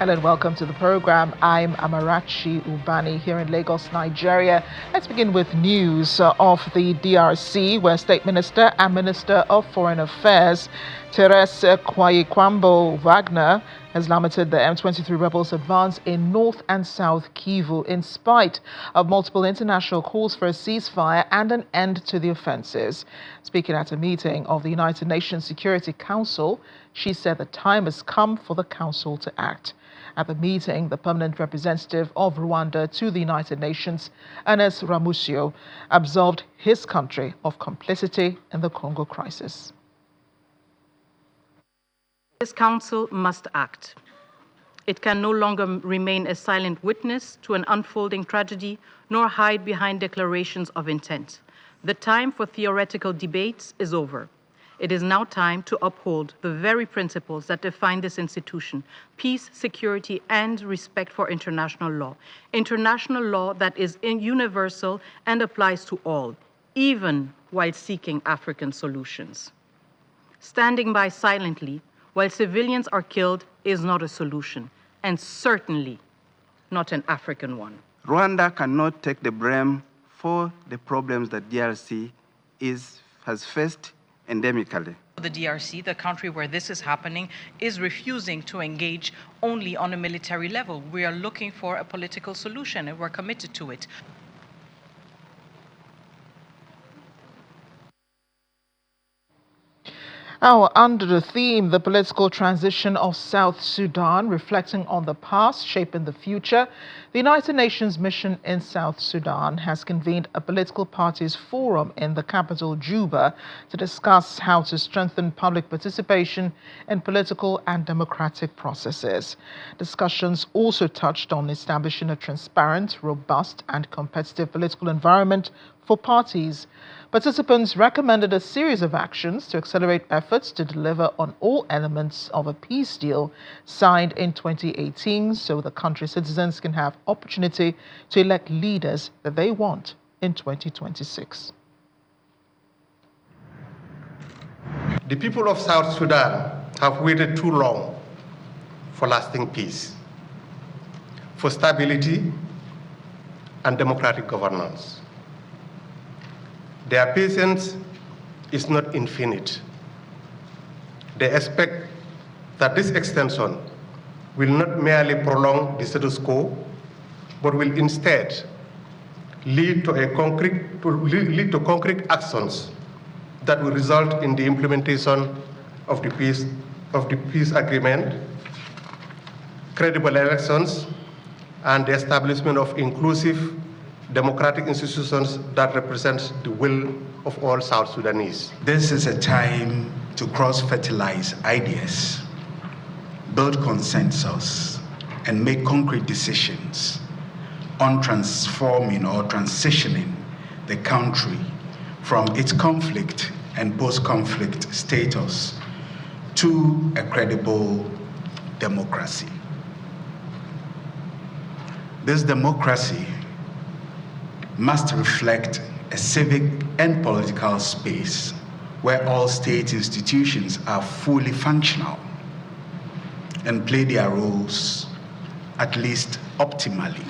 Hello and welcome to the program. I'm Amarachi Ubani here in Lagos, Nigeria. Let's begin with news of the DRC, where State Minister and Minister of Foreign Affairs Therese Kwayekwambo Wagner has lamented the M23 rebels' advance in North and South Kivu in spite of multiple international calls for a ceasefire and an end to the offensives. Speaking at a meeting of the United Nations Security Council, she said the time has come for the Council to act. At the meeting, the permanent representative of Rwanda to the United Nations, Ernest Ramusio, absolved his country of complicity in the Congo crisis. This Council must act. It can no longer remain a silent witness to an unfolding tragedy, nor hide behind declarations of intent. The time for theoretical debates is over. It is now time to uphold the very principles that define this institution: peace, security, and respect for international law. International law that is universal and applies to all, even while seeking African solutions. Standing by silently while civilians are killed is not a solution, and certainly not an African one. Rwanda cannot take the blame for the problems that DRC has faced endemically. The DRC, the country where this is happening, is refusing to engage only on a military level. We are looking for a political solution, and we're committed to it. Now, under the theme, the political transition of South Sudan, reflecting on the past, shaping the future, the United Nations mission in South Sudan has convened a political parties forum in the capital, Juba, to discuss how to strengthen public participation in political and democratic processes. Discussions also touched on establishing a transparent, robust, and competitive political environment for parties. Participants recommended a series of actions to accelerate efforts to deliver on all elements of a peace deal signed in 2018 so the country's citizens can have opportunity to elect leaders that they want in 2026. The people of South Sudan have waited too long for lasting peace, for stability and democratic governance. Their patience is not infinite. They expect that this extension will not merely prolong the status quo, but will instead lead to concrete actions that will result in the implementation of the peace agreement, credible elections, and the establishment of inclusive democratic institutions that represent the will of all South Sudanese. This is a time to cross-fertilize ideas, build consensus, and make concrete decisions on transforming or transitioning the country from its conflict and post-conflict status to a credible democracy. This democracy must reflect a civic and political space where all state institutions are fully functional and play their roles, at least optimally.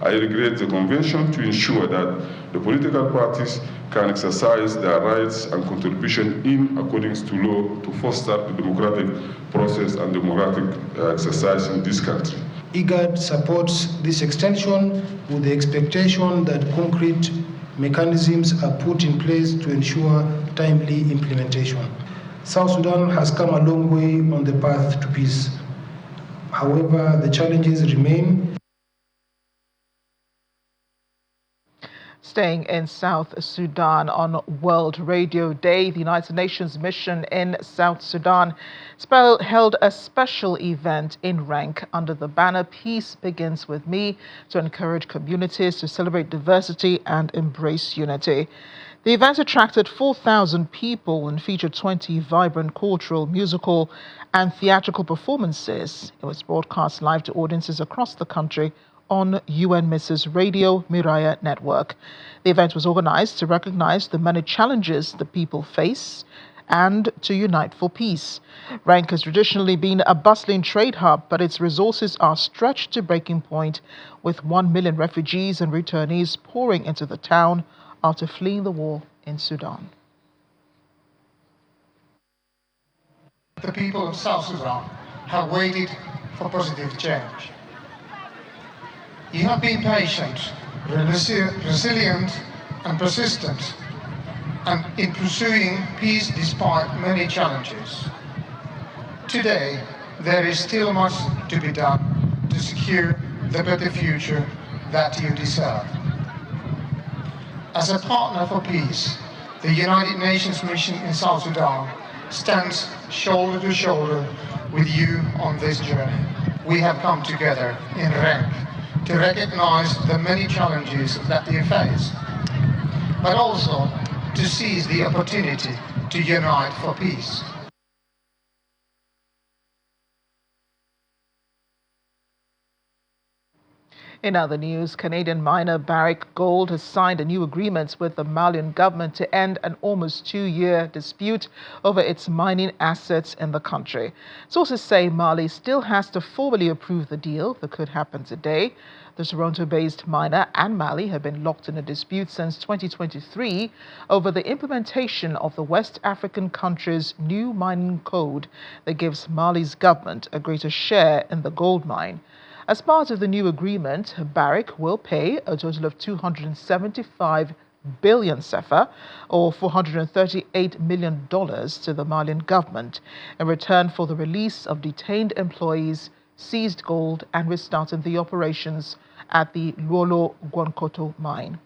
I regret the convention to ensure that the political parties can exercise their rights and contribution in accordance to law to foster the democratic process and democratic exercise in this country. IGAD supports this extension with the expectation that concrete mechanisms are put in place to ensure timely implementation. South Sudan has come a long way on the path to peace. However, the challenges remain. Staying in South Sudan on World Radio Day, the United Nations mission in South Sudan held a special event in Renk under the banner Peace Begins With Me to encourage communities to celebrate diversity and embrace unity. The event attracted 4,000 people and featured 20 vibrant cultural, musical, and theatrical performances. It was broadcast live to audiences across the country on UNMISS's Radio Miraya network. The event was organized to recognize the many challenges the people face and to unite for peace. Renk has traditionally been a bustling trade hub, but its resources are stretched to breaking point, with 1 million refugees and returnees pouring into the town after fleeing the war in Sudan. The people of South Sudan have waited for positive change. You have been patient, resilient, and persistent, and in pursuing peace despite many challenges. Today, there is still much to be done to secure the better future that you deserve. As a partner for peace, the United Nations mission in South Sudan stands shoulder to shoulder with you on this journey. We have come together in Renk to recognize the many challenges that you face, but also to seize the opportunity to unite for peace. In other news, Canadian miner Barrick Gold has signed a new agreement with the Malian government to end an almost 2-year dispute over its mining assets in the country. Sources say Mali still has to formally approve the deal that could happen today. The Toronto-based miner and Mali have been locked in a dispute since 2023 over the implementation of the West African country's new mining code that gives Mali's government a greater share in the gold mine. As part of the new agreement, Barrick will pay a total of 275 billion CFA, or $438 million, to the Malian government in return for the release of detained employees, seized gold, and restarting the operations at the Luolo Guankoto mine.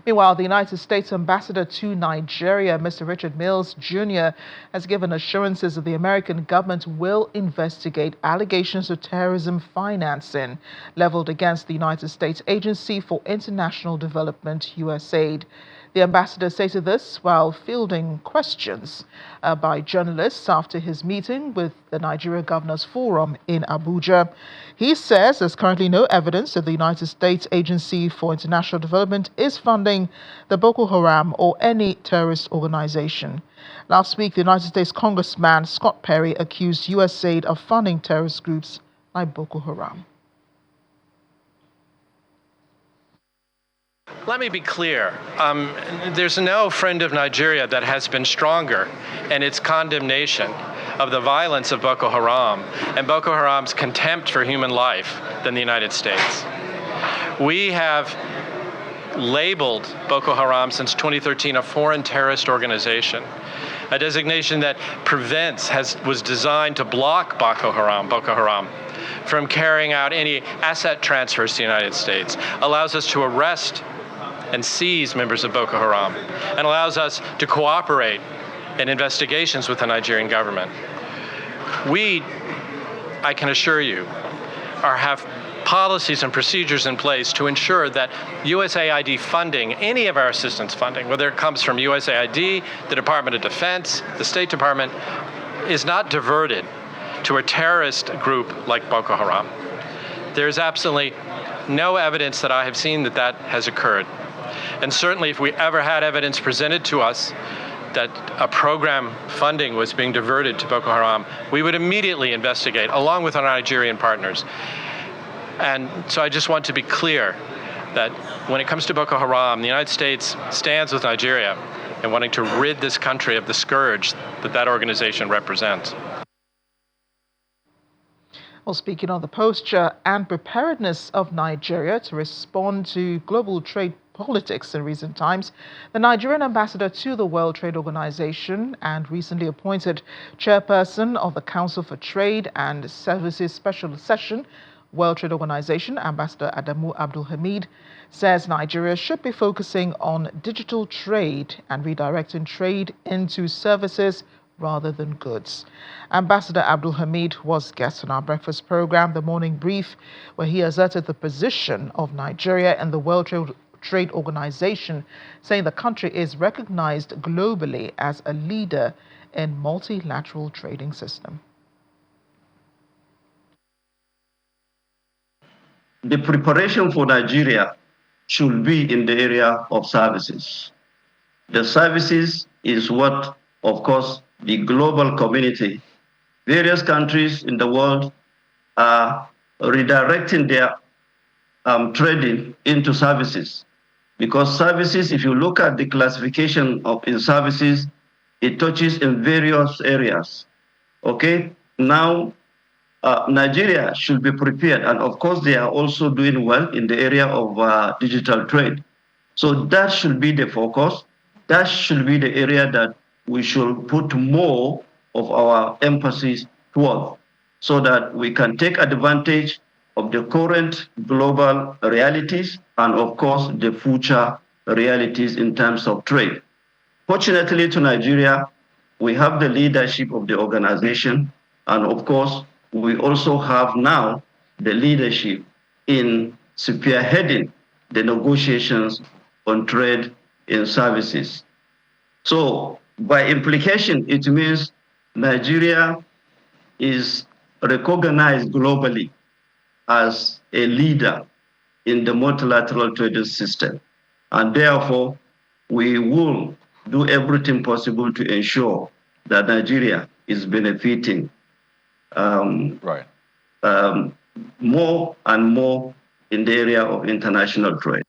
Meanwhile, the United States ambassador to Nigeria, Mr. Richard Mills Jr., has given assurances that the American government will investigate allegations of terrorism financing leveled against the United States Agency for International Development, USAID. The ambassador stated this while fielding questions by journalists after his meeting with the Nigeria Governors Forum in Abuja. He says there's currently no evidence that the United States Agency for International Development is funding the Boko Haram or any terrorist organization. Last week, the United States Congressman Scott Perry accused USAID of funding terrorist groups like Boko Haram. Let me be clear. There's no friend of Nigeria that has been stronger in its condemnation of the violence of Boko Haram and Boko Haram's contempt for human life than the United States. We have labeled Boko Haram since 2013 a foreign terrorist organization, a designation that was designed to block Boko Haram from carrying out any asset transfers to the United States, allows us to arrest and seize members of Boko Haram, and allows us to cooperate in investigations with the Nigerian government. We, I can assure you, have policies and procedures in place to ensure that USAID funding, any of our assistance funding, whether it comes from USAID, the Department of Defense, the State Department, is not diverted to a terrorist group like Boko Haram. There's absolutely no evidence that I have seen that has occurred. And certainly if we ever had evidence presented to us that a program funding was being diverted to Boko Haram, we would immediately investigate, along with our Nigerian partners. And so I just want to be clear that when it comes to Boko Haram, the United States stands with Nigeria in wanting to rid this country of the scourge that organization represents. Well, speaking on the posture and preparedness of Nigeria to respond to global trade politics in recent times, the Nigerian ambassador to the World Trade Organization and recently appointed chairperson of the Council for Trade and Services Special Session, World Trade Organization, Ambassador Adamu Abdul-Hamid, says Nigeria should be focusing on digital trade and redirecting trade into services rather than goods. Ambassador Abdul-Hamid was guest on our breakfast program, The Morning Brief, where he asserted the position of Nigeria and the World Trade Organization, saying the country is recognized globally as a leader in multilateral trading system. The preparation for Nigeria should be in the area of services. The services is what, of course, the global community, various countries in the world are redirecting their trading into services. Because services, if you look at the classification in services, it touches in various areas. Okay, now Nigeria should be prepared, and of course they are also doing well in the area of digital trade. So that should be the focus. That should be the area that we should put more of our emphasis toward, so that we can take advantage of the current global realities and of course the future realities in terms of trade. Fortunately to Nigeria, we have the leadership of the organization, and of course, we also have now the leadership in spearheading the negotiations on trade in services. So by implication, it means Nigeria is recognized globally as a leader in the multilateral trading system. And therefore, we will do everything possible to ensure that Nigeria is benefiting more and more in the area of international trade.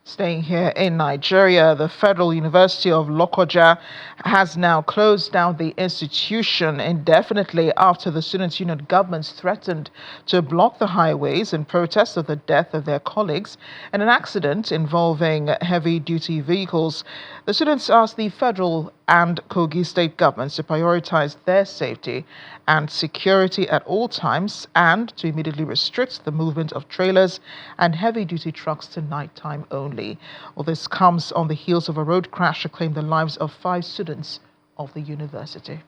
Staying here in Nigeria, the Federal University of Lokoja has now closed down the institution indefinitely after the Students' Union governments threatened to block the highways in protest of the death of their colleagues in an accident involving heavy-duty vehicles. The students asked the federal and Kogi state governments to prioritize their safety and security at all times and to immediately restrict the movement of trailers and heavy-duty trucks to nighttime only. Well, this comes on the heels of a road crash that claimed the lives of 5 students of the university.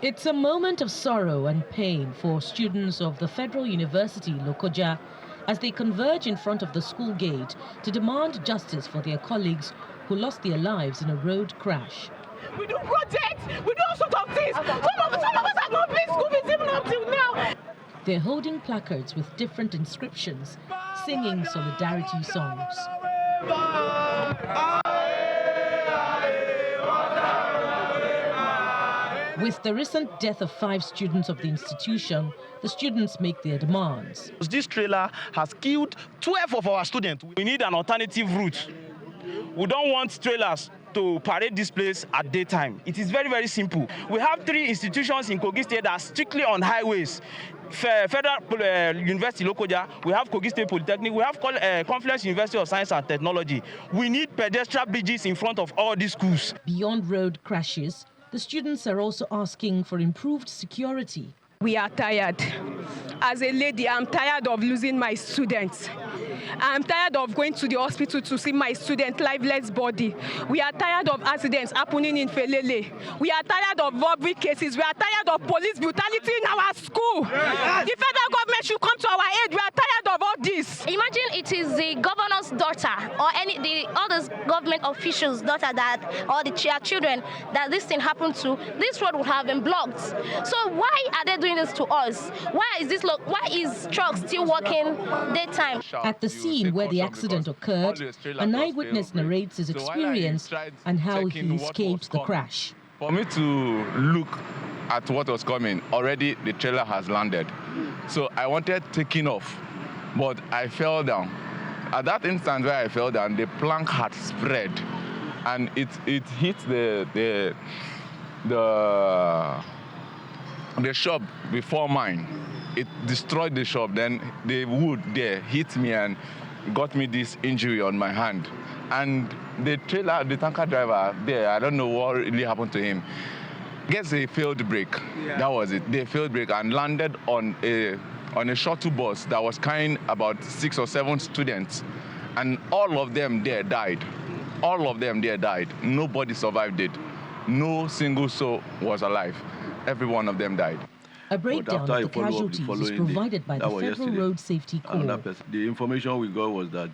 It's a moment of sorrow and pain for students of the Federal University Lokoja as they converge in front of the school gate to demand justice for their colleagues who lost their lives in a road crash. We do projects, we do all sorts of things. Some of us have not been school fees even up till now. They're holding placards with different inscriptions, singing solidarity songs. With the recent death of 5 students of the institution, the students make their demands. This trailer has killed 12 of our students. We need an alternative route. We don't want trailers to parade this place at daytime. It is very, very simple. We have 3 institutions in Kogi State that are strictly on highways. Federal University Lokoja, we have Kogi State Polytechnic, we have Confluence University of Science and Technology. We need pedestrian bridges in front of all these schools. Beyond road crashes, the students are also asking for improved security. We are tired. As a lady, I'm tired of losing my students. I'm tired of going to the hospital to see my student lifeless body. We are tired of accidents happening in Felele. We are tired of robbery cases. We are tired of police brutality in our school. The federal government should come to our aid. We are tired of all this. Imagine it is the governor's daughter or all those government officials' daughter or the children that this thing happened to. This road would have been blocked. So why are they doing this to us? Why is trucks still working daytime? At the scene where the accident occurred, an eyewitness narrates his experience and how he escaped the crash. For me to look at what was coming, already the trailer has landed. So I wanted taking off, but I fell down. At that instant where I fell down, the plank had spread, and it hit the shop before mine. It destroyed the shop. Then the wood there hit me and got me this injury on my hand. And the tanker driver there, I don't know what really happened to him. Guess they failed brake. Yeah. That was it. They failed brake and landed on a shuttle bus that was carrying about 6 or 7 students. And all of them there died. All of them there died. Nobody survived it. No single soul was alive. Every one of them died. A breakdown of the casualties is provided by the Federal Road Safety Corps. The information we got was that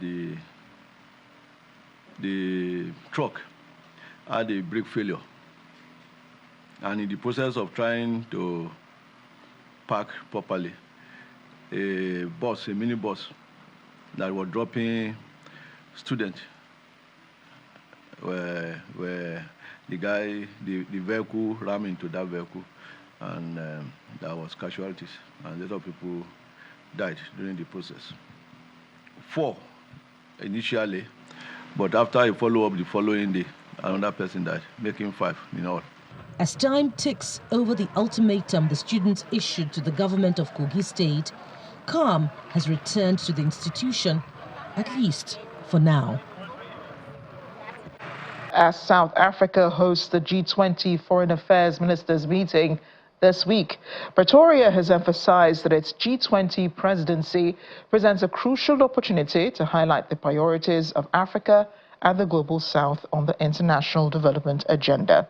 the truck had a brake failure. And in the process of trying to park properly, a minibus that were dropping students, where the vehicle rammed into that vehicle, and there was casualties, and a lot of people died during the process. 4 initially, but after I follow up the following day, another person died, making 5 in all. As time ticks over the ultimatum the students issued to the government of Kogi State, calm has returned to the institution, at least for now. As South Africa hosts the G20 Foreign Affairs Ministers meeting this week, Pretoria has emphasized that its G20 presidency presents a crucial opportunity to highlight the priorities of Africa and the Global South on the international development agenda.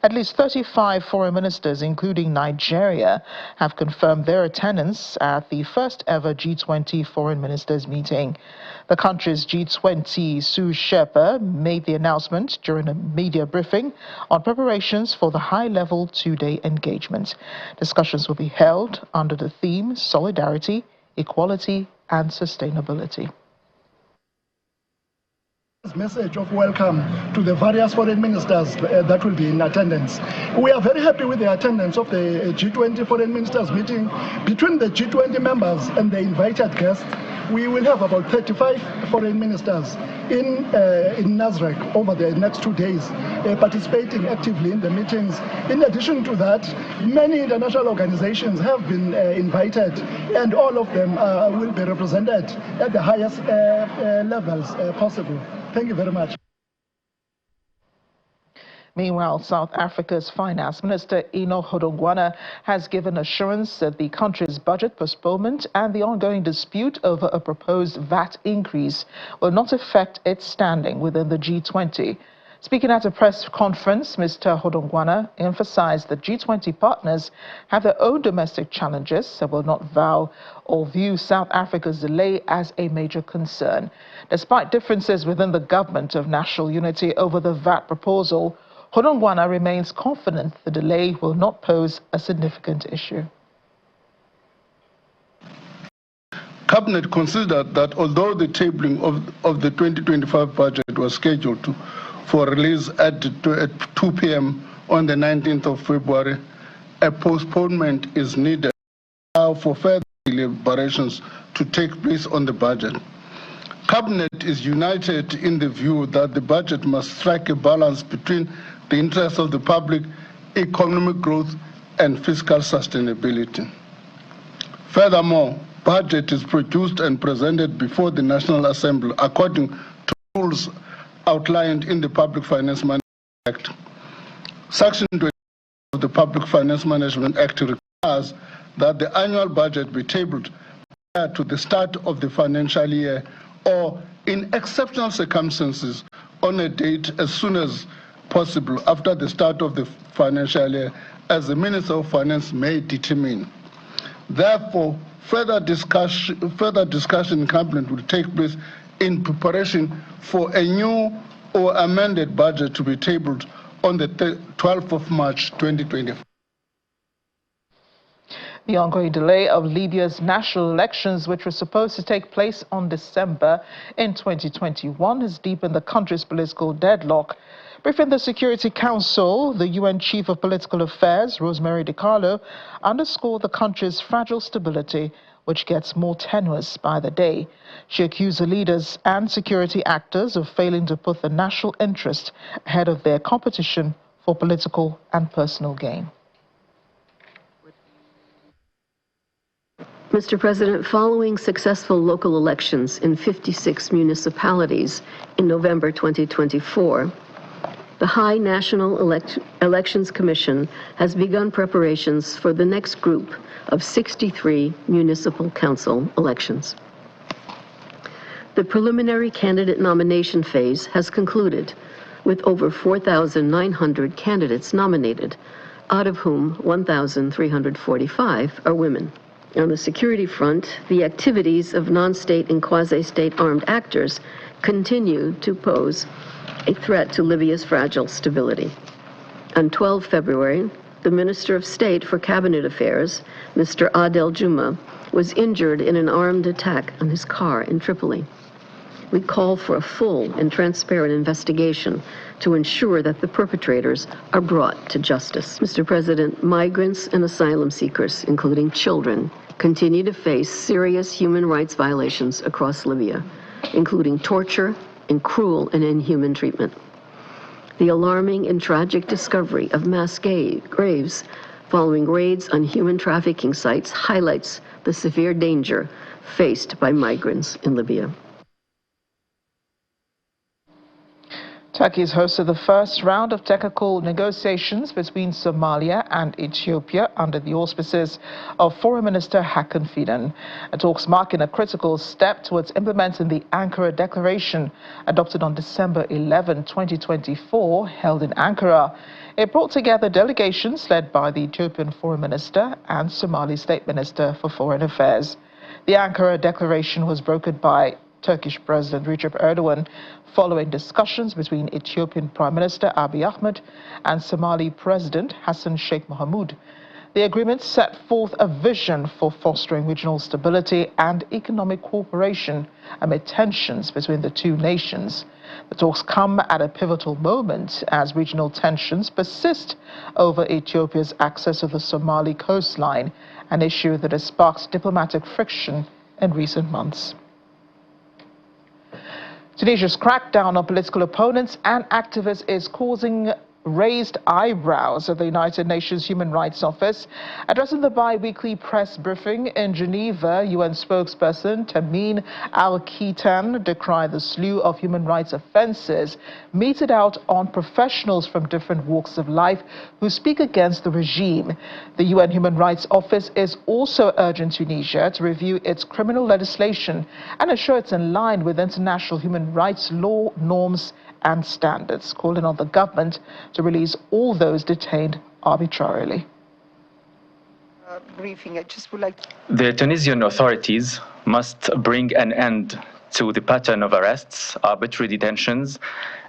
At least 35 foreign ministers, including Nigeria, have confirmed their attendance at the first ever G20 foreign ministers meeting. The country's G20 Sue Sherpa made the announcement during a media briefing on preparations for the high-level 2-day engagement. Discussions will be held under the theme Solidarity, Equality and Sustainability. Message of welcome to the various foreign ministers that will be in attendance. We are very happy with the attendance of the G20 foreign ministers meeting. Between the G20 members and the invited guests, we will have about 35 foreign ministers in Nasrec over the next 2 days, participating actively in the meetings. In addition to that, many international organizations have been invited, and all of them will be represented at the highest levels possible. Thank you very much. Meanwhile, South Africa's Finance Minister Eno Godongwana has given assurance that the country's budget postponement and the ongoing dispute over a proposed VAT increase will not affect its standing within the G20. Speaking at a press conference, Mr. Godongwana emphasized that G20 partners have their own domestic challenges and will not vow or view South Africa's delay as a major concern. Despite differences within the government of national unity over the VAT proposal, Godongwana remains confident the delay will not pose a significant issue. Cabinet considered that although the tabling of the 2025 budget was scheduled for release at 2 p.m. on the 19th of February, a postponement is needed for further deliberations to take place on the budget. Cabinet is united in the view that the budget must strike a balance between the interests of the public, economic growth, and fiscal sustainability. Furthermore, budget is produced and presented before the National Assembly according to rules outlined in the Public Finance Management Act. Section 20 of the Public Finance Management Act requires that the annual budget be tabled prior to the start of the financial year or, in exceptional circumstances, on a date as soon as possible after the start of the financial year, as the Minister of Finance may determine. Therefore, further discussion in Cabinet will take place in preparation for a new or amended budget to be tabled on the 12th of March 2025. The ongoing delay of Libya's national elections, which were supposed to take place on December in 2021, has deepened the country's political deadlock. Briefing the Security Council, the UN Chief of Political Affairs, Rosemary DiCarlo, underscored the country's fragile stability, which gets more tenuous by the day. She accused the leaders and security actors of failing to put the national interest ahead of their competition for political and personal gain. Mr. President, following successful local elections in 56 municipalities in November 2024, the High National Elections Commission has begun preparations for the next group of 63 municipal council elections. The preliminary candidate nomination phase has concluded, with over 4,900 candidates nominated, out of whom 1,345 are women. On the security front, the activities of non-state and quasi-state armed actors continue to pose a threat to Libya's fragile stability. On 12 February, The Minister of State for Cabinet Affairs, Mr. Adel Juma, was injured in an armed attack on his car in Tripoli. We call for a full and transparent investigation to ensure that the perpetrators are brought to justice. Mr. President, migrants and asylum seekers, including children, continue to face serious human rights violations across Libya, including torture and cruel and inhuman treatment. The alarming and tragic discovery of mass graves following raids on human trafficking sites highlights the severe danger faced by migrants in Libya. Turkey has hosted the first round of technical negotiations between Somalia and Ethiopia under the auspices of Foreign Minister Hakan Fidan. The talks marking a critical step towards implementing the Ankara Declaration adopted on December 11, 2024, held in Ankara. It brought together delegations led by the Ethiopian Foreign Minister and Somali State Minister for Foreign Affairs. The Ankara Declaration was brokered by Turkish President Recep Erdogan following discussions between Ethiopian Prime Minister Abiy Ahmed and Somali President Hassan Sheikh Mohamud. The agreement set forth a vision for fostering regional stability and economic cooperation amid tensions between the two nations. The talks come at a pivotal moment as regional tensions persist over Ethiopia's access to the Somali coastline, an issue that has sparked diplomatic friction in recent months. Tunisia's crackdown on political opponents and activists is causing raised eyebrows at the United Nations Human Rights Office. Addressing the bi-weekly press briefing in Geneva, UN spokesperson Tamim Al-Khitan decried the slew of human rights offenses meted out on professionals from different walks of life who speak against the regime. The UN Human Rights Office is also urging Tunisia to review its criminal legislation and ensure it's in line with international human rights law, norms and standards, calling on the government to release all those detained arbitrarily. Briefing, I just would like The Tunisian authorities must bring an end to the pattern of arrests, arbitrary detentions,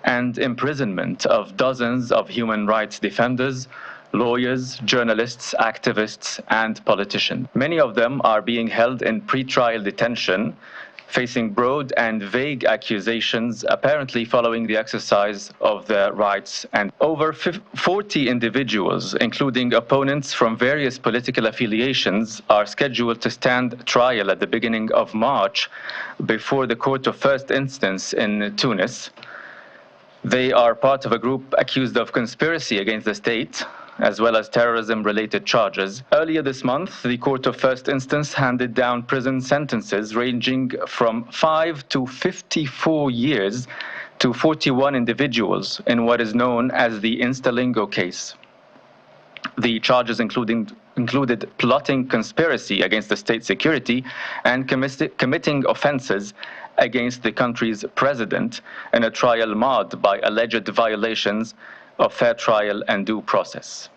and imprisonment of dozens of human rights defenders, lawyers, journalists, activists, and politicians. Many of them are being held in pre-trial detention, facing broad and vague accusations, apparently following the exercise of their rights. And over 40 individuals, including opponents from various political affiliations, are scheduled to stand trial at the beginning of March before the Court of First Instance in Tunis. They are part of a group accused of conspiracy against the state, as well as terrorism-related charges. Earlier this month, the Court of First Instance handed down prison sentences ranging from 5 to 54 years to 41 individuals in what is known as the Instalingo case. The charges included plotting conspiracy against the state security and committing offenses against the country's president in a trial marred by alleged violations of fair trial and due process.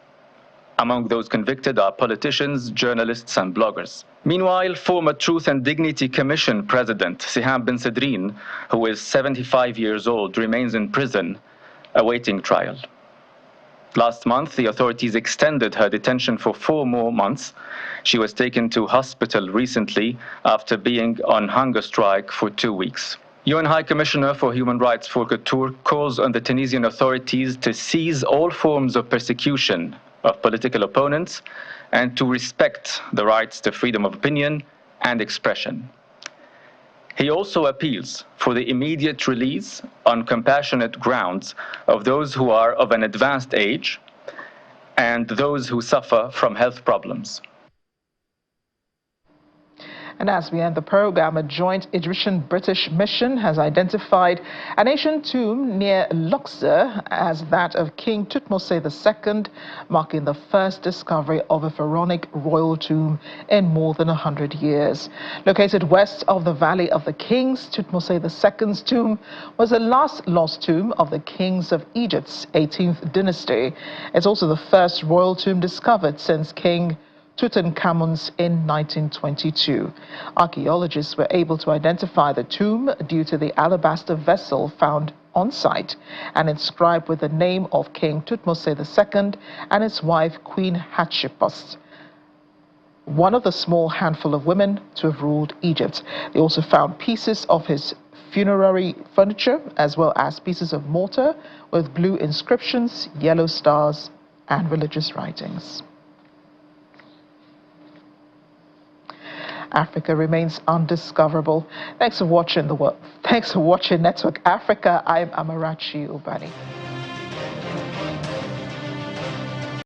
Among those convicted are politicians, journalists, and bloggers. Meanwhile, former Truth and Dignity Commission President Siham bin Sidrine, who is 75 years old, remains in prison, awaiting trial. Last month, the authorities extended her detention for 4 more months. She was taken to hospital recently after being on hunger strike for 2 weeks. UN High Commissioner for Human Rights Volker Turk calls on the Tunisian authorities to cease all forms of persecution of political opponents and to respect the rights to freedom of opinion and expression. He also appeals for the immediate release on compassionate grounds of those who are of an advanced age and those who suffer from health problems. And as we end the program, a joint Egyptian-British mission has identified an ancient tomb near Luxor as that of King Thutmose II, marking the first discovery of a pharaonic royal tomb in more than 100 years. Located west of the Valley of the Kings, Thutmose II's tomb was the last lost tomb of the kings of Egypt's 18th dynasty. It's also the first royal tomb discovered since King Tutankhamun's in 1922. Archaeologists were able to identify the tomb due to the alabaster vessel found on site and inscribed with the name of King Thutmose II and his wife Queen Hatshepsut, one of the small handful of women to have ruled Egypt. They also found pieces of his funerary furniture as well as pieces of mortar with blue inscriptions, yellow stars, and religious writings. Africa remains undiscoverable. Thanks for watching Network Africa. I'm Amarachi Ubani.